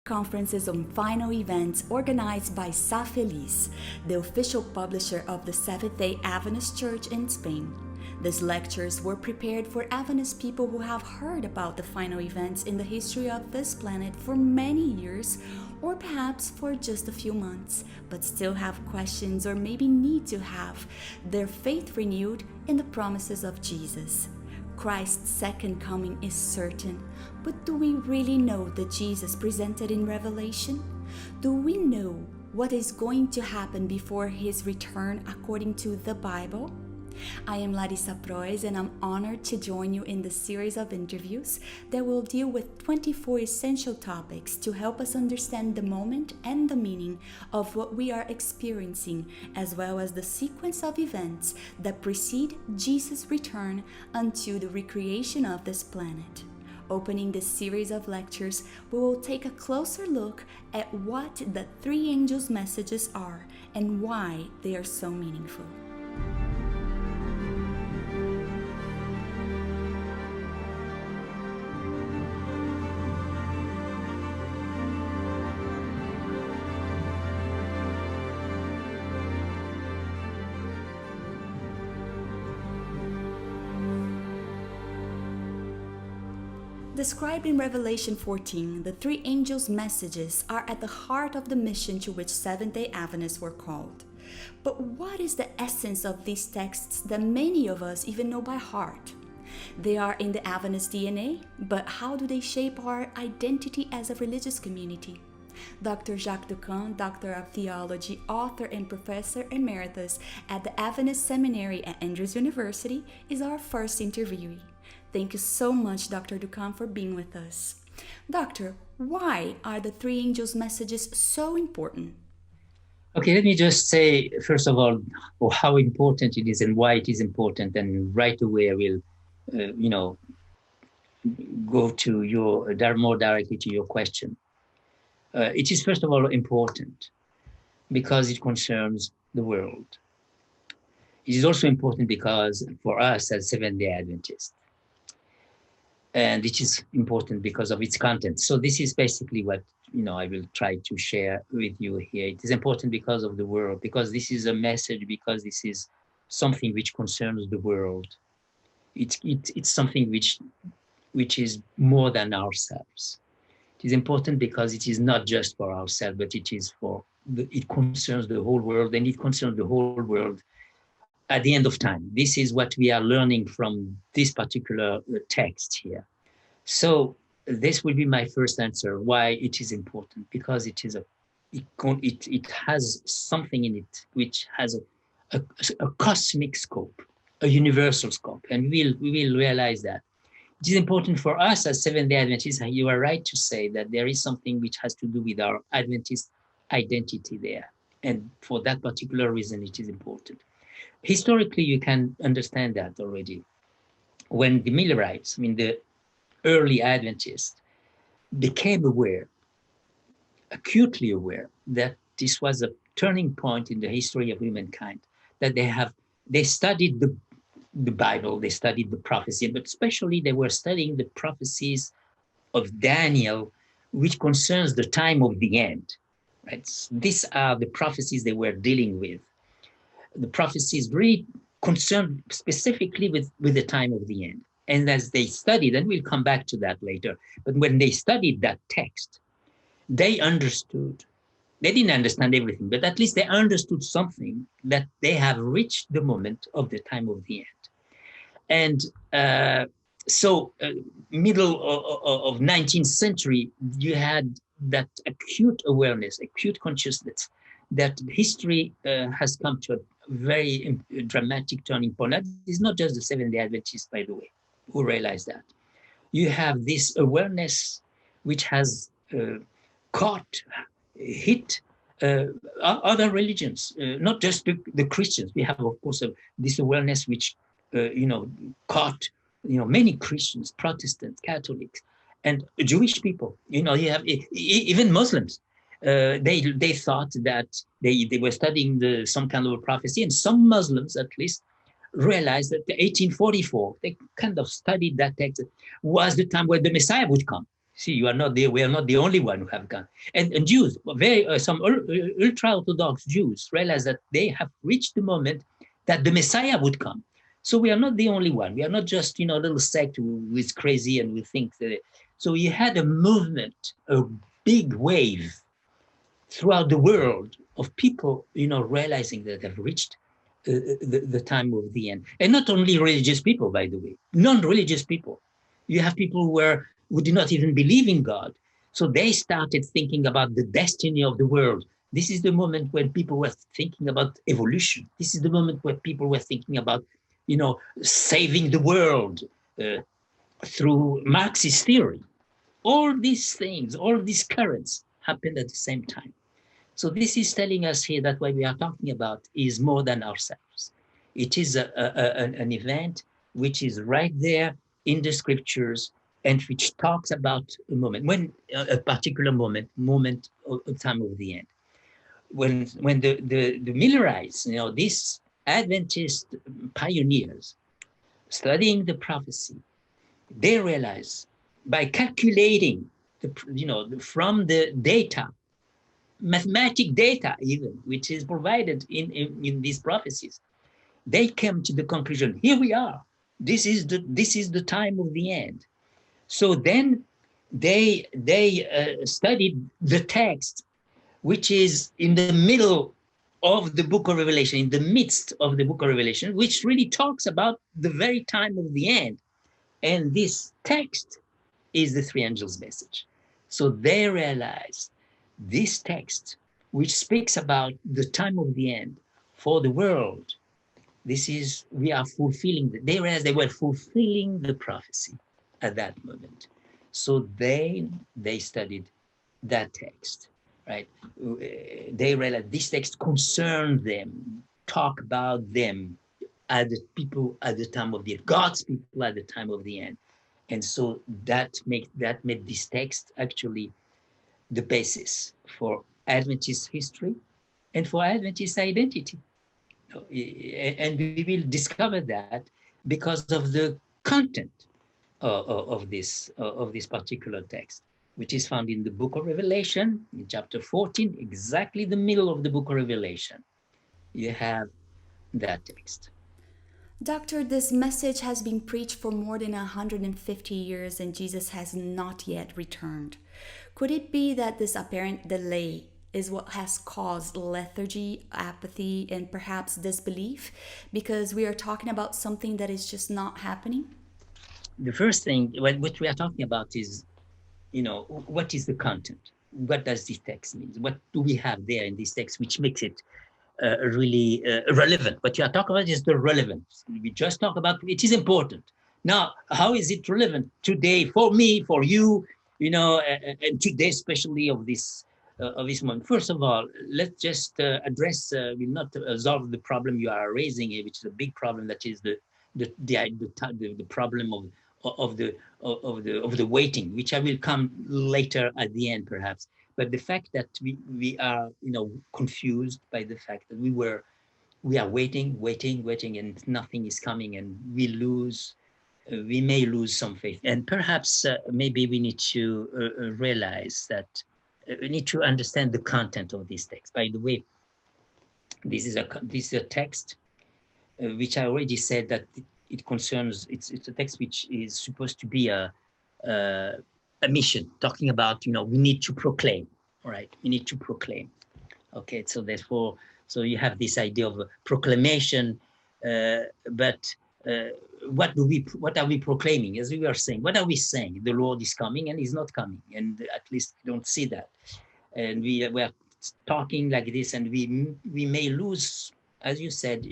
conferences on final events organized by Sa Feliz, the official publisher of the Seventh-day Adventist Church in Spain. These lectures were prepared for Adventist people who have heard about the final events in the history of this planet for many years, or perhaps for just a few months, but still have questions or maybe need to have their faith renewed in the promises of Jesus. Christ's second coming is certain, but do we really know the Jesus presented in Revelation? Do we know what is going to happen before his return according to the Bible? I am Larissa Prois, and I'm honored to join you in this series of interviews that will deal with 24 essential topics to help us understand the moment and the meaning of what we are experiencing, as well as the sequence of events that precede Jesus' return unto the recreation of this planet. Opening this series of lectures, we will take a closer look at what the three angels' messages are and why they are so meaningful. Described in Revelation 14, the three angels' messages are at the heart of the mission to which Seventh-day Adventists were called. But what is the essence of these texts that many of us even know by heart? They are in the Adventist DNA, but how do they shape our identity as a religious community? Dr. Jacques Doukhan, Doctor of Theology, author and Professor Emeritus at the Adventist Seminary at Andrews University, is our first interviewee. Thank you so much, Dr. Doukhan, for being with us. Doctor, why are the three angels' messages so important? Okay, let me just say, first of all, how important it is and why it is important. And right away, I will, go to more directly to your question. It is, first of all, important because it concerns the world. It is also important because for us as Seventh-day Adventists, and it is important because of its content. So this is basically what I will try to share with you here. It is important because of the world, because this is a message, because this is something which concerns the world. It's something which is more than ourselves. It is important because it is not just for ourselves, but it concerns the whole world, and it concerns the whole world at the end of time. This is what we are learning from this particular text here. So this will be my first answer, why it is important, because it has something in it which has a cosmic scope, a universal scope, and we will realize that. It is important for us as Seventh-day Adventists. You are right to say that there is something which has to do with our Adventist identity there. And for that particular reason, it is important. Historically, you can understand that already. When the Millerites, the early Adventists, became aware, acutely aware, that this was a turning point in the history of humankind, that they studied the Bible, they studied the prophecy, but especially they were studying the prophecies of Daniel, which concerns the time of the end. Right? These are the prophecies they were dealing with. The prophecies really concerned specifically with the time of the end. And as they studied, and we'll come back to that later, but when they studied that text, they understood. They didn't understand everything, but at least they understood something, that they have reached the moment of the time of the end. And so middle of 19th century, you had that acute awareness, acute consciousness that history has come to a very dramatic turning point. That is not just the Seventh-day Adventists, by the way, who realize that. You have this awareness which has hit other religions, not just the Christians. We have, of course, this awareness which, caught, many Christians, Protestants, Catholics, and Jewish people. You have even Muslims. They thought that they were studying some kind of a prophecy, and some Muslims at least realized that the 1844, they kind of studied that text, was the time where the Messiah would come. See, we are not the only one who have gone. And Jews, some ultra-Orthodox Jews realize that they have reached the moment that the Messiah would come. So we are not the only one. We are not just, a little sect who is crazy and we think that. So you had a movement, a big wave throughout the world of people, realizing that they've reached the time of the end. And not only religious people, by the way, non-religious people. You have people who do not even believe in God. So they started thinking about the destiny of the world. This is the moment when people were thinking about evolution. This is the moment where people were thinking about, saving the world through Marxist theory. All these things, all these currents happened at the same time. So this is telling us here that what we are talking about is more than ourselves. It is an event which is right there in the scriptures and which talks about a moment, when a particular moment of time of the end. When the Millerites, these Adventist pioneers studying the prophecy, they realize by calculating from the data, mathematic data even, which is provided in these prophecies, they came to the conclusion, here we are. This is the time of the end. So then they studied the text, which is in the middle of the book of Revelation, in the midst of the book of Revelation, which really talks about the very time of the end. And this text is the three angels' message. So they realized this text, which speaks about the time of the end for the world, we are fulfilling, they realized they were fulfilling the prophecy at that moment. So they studied that text, right? They realized this text concerned them, talk about them as the people at the time of the end, God's people at the time of the end. And so that made this text actually the basis for Adventist history and for Adventist identity. And we will discover that because of the content of this particular text, which is found in the book of Revelation, in chapter 14, exactly the middle of the book of Revelation. You have that text. Doctor, this message has been preached for more than 150 years and Jesus has not yet returned. Could it be that this apparent delay is what has caused lethargy, apathy, and perhaps disbelief? Because we are talking about something that is just not happening? The first thing, what we are talking about is, what is the content? What does this text mean? What do we have there in this text which makes it really relevant? What you are talking about is the relevance. We just talk about it is important. Now, how is it relevant today for me, for you, and today especially of this moment? First of all, let's just address, will not solve the problem you are raising here, which is a big problem. That is the problem of the waiting, which I will come later at the end, perhaps. But the fact that we are, confused by the fact that we are waiting, and nothing is coming, and we may lose some faith. And perhaps maybe we need to realize that we need to understand the content of this text. By the way, this is a text which I already said that it concerns. It's a text which is supposed to be a mission, talking about, we need to proclaim, all right? We need to proclaim. Okay, so therefore, you have this idea of proclamation, but what are we proclaiming? As we were saying, what are we saying? The Lord is coming and he's not coming, and at least we don't see that. And we are talking like this, and we may lose, as you said,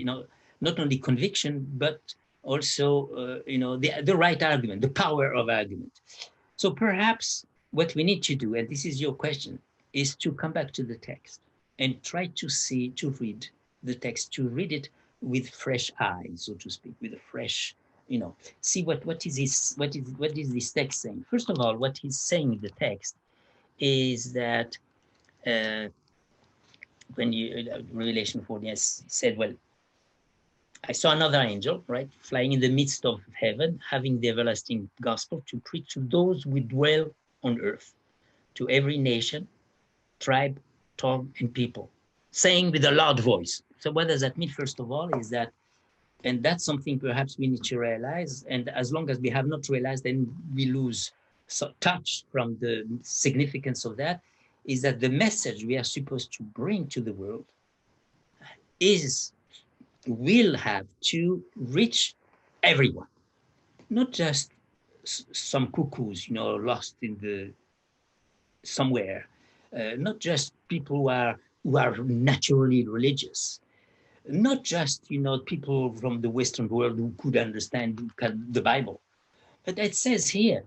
not only conviction, but also, the right argument, the power of argument. So perhaps what we need to do, and this is your question, is to come back to the text and try to read the text, to read it with fresh eyes, so to speak, with a fresh, see what is this text saying. First of all, what he's saying in the text is that when Revelation 14 said, well, I saw another angel, right, flying in the midst of heaven, having the everlasting gospel to preach to those who dwell on earth, to every nation, tribe, tongue, and people, saying with a loud voice. So what does that mean? First of all, is that, and that's something perhaps we need to realize, and as long as we have not realized, then we lose touch from the significance of that, is that the message we are supposed to bring to the world will have to reach everyone, not just some cuckoos, lost in the somewhere, not just people who are naturally religious, not just people from the Western world who could understand the Bible, but it says here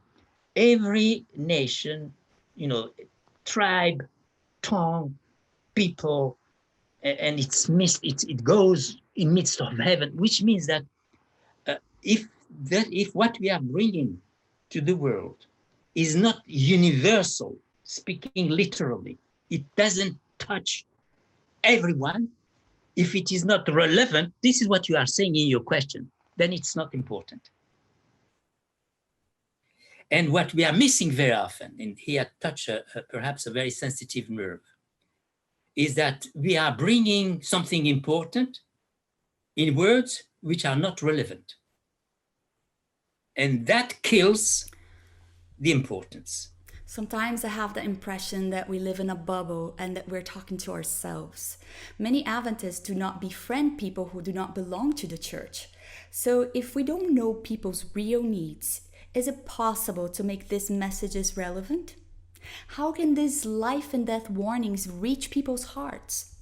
every nation, tribe, tongue, people, and it goes in midst of heaven, which means that if what we are bringing to the world is not universal, speaking literally, it doesn't touch everyone. If it is not relevant, this is what you are saying in your question, then it's not important. And what we are missing very often, and here touch perhaps a very sensitive nerve, is that we are bringing something important in words which are not relevant. And that kills the importance. Sometimes I have the impression that we live in a bubble and that we're talking to ourselves. Many Adventists do not befriend people who do not belong to the church. So if we don't know people's real needs, is it possible to make these messages relevant? How can these life and death warnings reach people's hearts?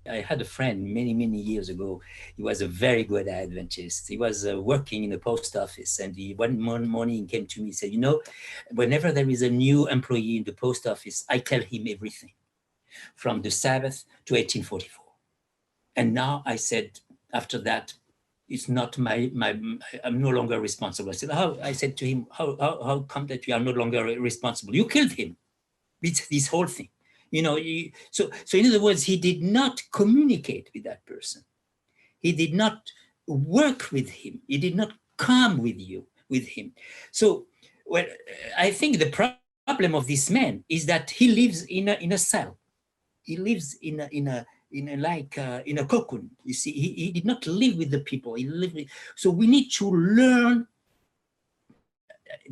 I had a friend many, many years ago. He was a very good Adventist. He was working in the post office, and one morning he came to me and said, whenever there is a new employee in the post office, I tell him everything, from the Sabbath to 1844. And now I said, after that, it's not I'm no longer responsible. I said to him, how come that you are no longer responsible? You killed him with this whole thing. So in other words, he did not communicate with that person. He did not work with him. He did not come with him. So, well, I think the problem of this man is that he lives in a cell. He lives in a cocoon. You see, he did not live with the people. So we need to learn.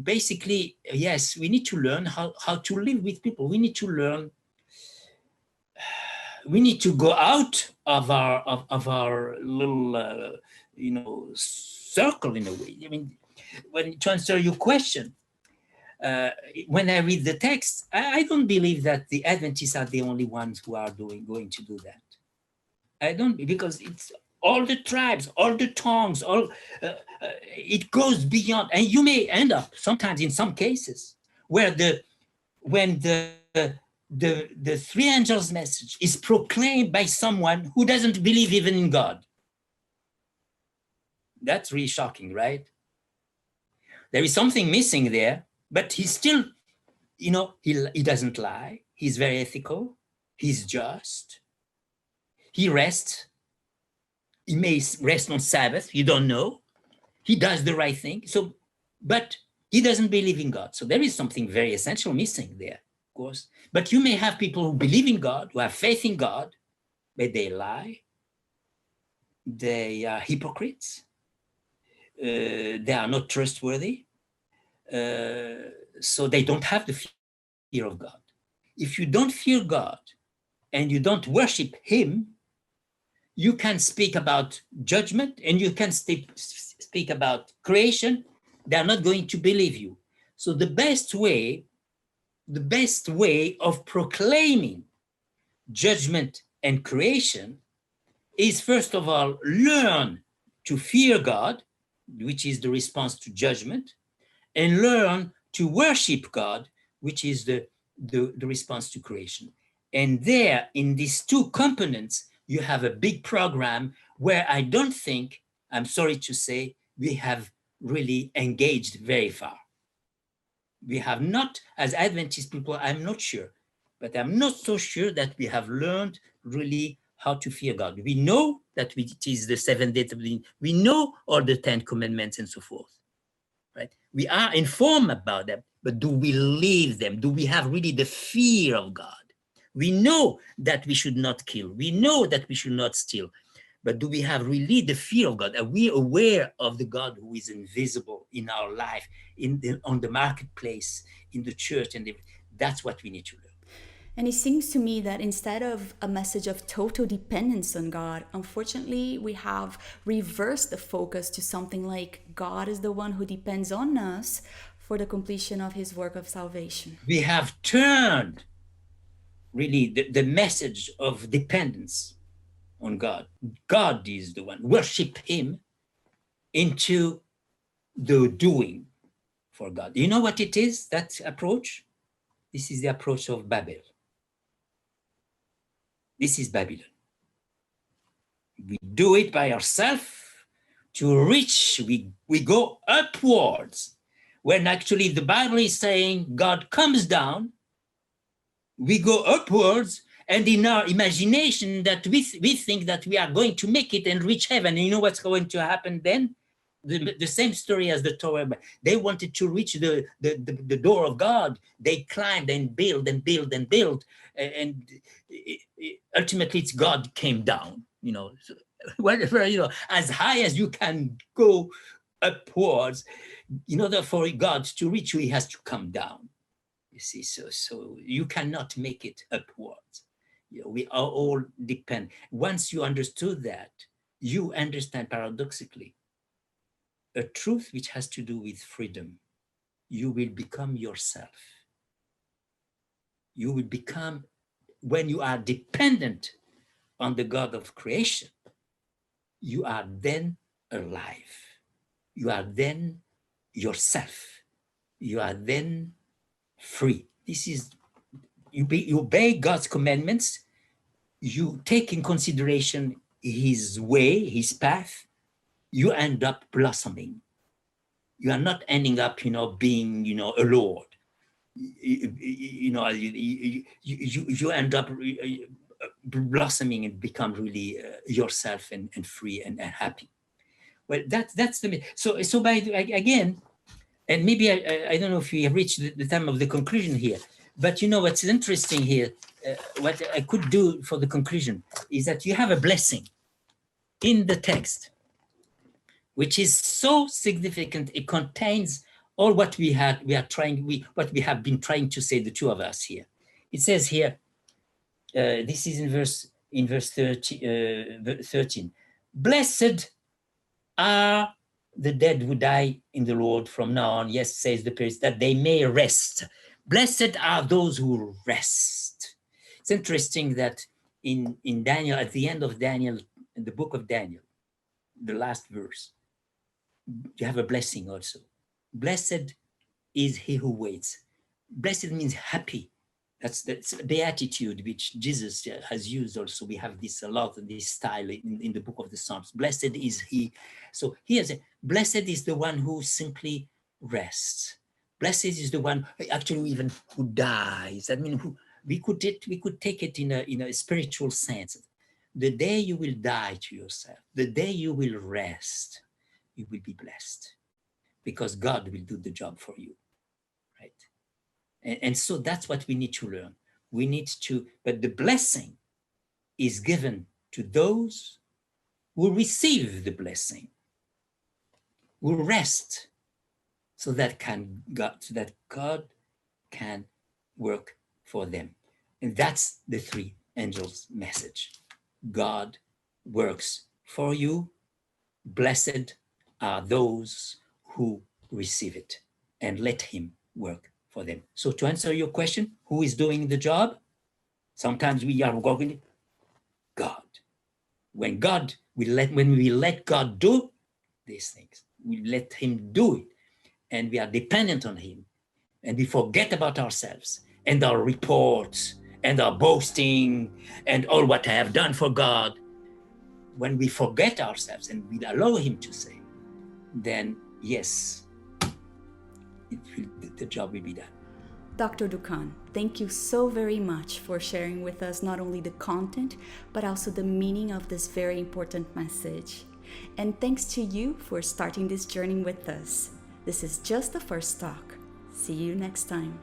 Basically, yes, we need to learn how to live with people. We need to learn. We need to go out of our little circle in a way. I mean, to answer your question, when I read the text, I don't believe that the Adventists are the only ones who are going to do that. I don't, because it's all the tribes, all the tongues, it goes beyond, and you may end up sometimes in some cases where when the three angels' message is proclaimed by someone who doesn't believe even in God. That's really shocking, right? There is something missing there, but he's still, he doesn't lie. He's very ethical. He's just. He rests. He may rest on Sabbath. You don't know. He does the right thing. But he doesn't believe in God. So there is something very essential missing there. Course, but you may have people who believe in God, who have faith in God, but they lie. They are hypocrites. They are not trustworthy. So they don't have the fear of God. If you don't fear God and you don't worship Him, you can speak about judgment and you can speak about creation. They are not going to believe you. So the best way of proclaiming judgment and creation is, first of all, learn to fear God, which is the response to judgment, and learn to worship God, which is the response to creation. And there, in these two components, you have a big program where I don't think, I'm sorry to say, we have really engaged very far. We have not, as Adventist people, I'm not sure, but I'm not so sure that we have learned really how to fear God. We know that it is the 7 days of the week. We know all the 10 commandments and so forth, right? We are informed about them, but do we live them? Do we have really the fear of God? We know that we should not kill. We know that we should not steal. But do we have really the fear of God? Are we aware of the God who is invisible in our life, on the marketplace, in the church? And that's what we need to learn. And it seems to me that instead of a message of total dependence on God, unfortunately, we have reversed the focus to something like God is the one who depends on us for the completion of his work of salvation. We have turned really the message of dependence on God. God is the one. Worship him into the doing for God. You know what it is, that approach? This is the approach of Babel. This is Babylon. We do it by ourselves. To reach, we go upwards. When actually the Bible is saying God comes down, we go upwards, and in our imagination that we think that we are going to make it and reach heaven. And you know what's going to happen then? The same story as the Tower. They wanted to reach the door of God. They climbed and built and built and built. And ultimately it's God came down, so whatever, as high as you can go upwards. In order for God to reach you, he has to come down. You see, so you cannot make it upwards. We are all depend. Once you understood that, you understand paradoxically a truth which has to do with freedom. You will become yourself. You will become, when you are dependent on the God of creation, you are then alive. You are then yourself. You are then free. This is, you obey God's commandments. You take in consideration his way, his path. You end up blossoming. You are not ending up, being, a lord. You end up blossoming and become really yourself and free and happy. Well, that's the so by again, and maybe I don't know if we have reached the time of the conclusion here, but what's interesting here, what I could do for the conclusion is that you have a blessing in the text, which is so significant. It contains all what we have been trying to say, the two of us here. It says here, this is in verse 13. Blessed are the dead who die in the Lord from now on. Yes, says the priest, that they may rest. Blessed are those who rest. It's interesting that in Daniel, at the end of Daniel, in the book of Daniel, the last verse, you have a blessing also. Blessed is he who waits. Blessed means happy. That's beatitude, which Jesus has used also. We have this a lot, this style in the book of the Psalms. Blessed is he. So here's blessed is the one who simply rests. Blessed is the one actually even who dies. I mean, we could take it in a spiritual sense. The day you will die to yourself, the day you will rest, you will be blessed, because God will do the job for you, right? And so that's what we need to learn. But the blessing is given to those who receive the blessing, who rest, so that God can work for them. And that's the three angels' message. God works for you. Blessed are those who receive it, and let him work for them. So to answer your question, who is doing the job? Sometimes we are going, God. When we let God do these things, we let him do it, and we are dependent on him, and we forget about ourselves and our reports and our boasting and all what I have done for God. When we forget ourselves and we allow him to say, then yes, the job will be done. Dr. Doukhan, thank you so very much for sharing with us not only the content, but also the meaning of this very important message. And thanks to you for starting this journey with us. This is just the first talk. See you next time.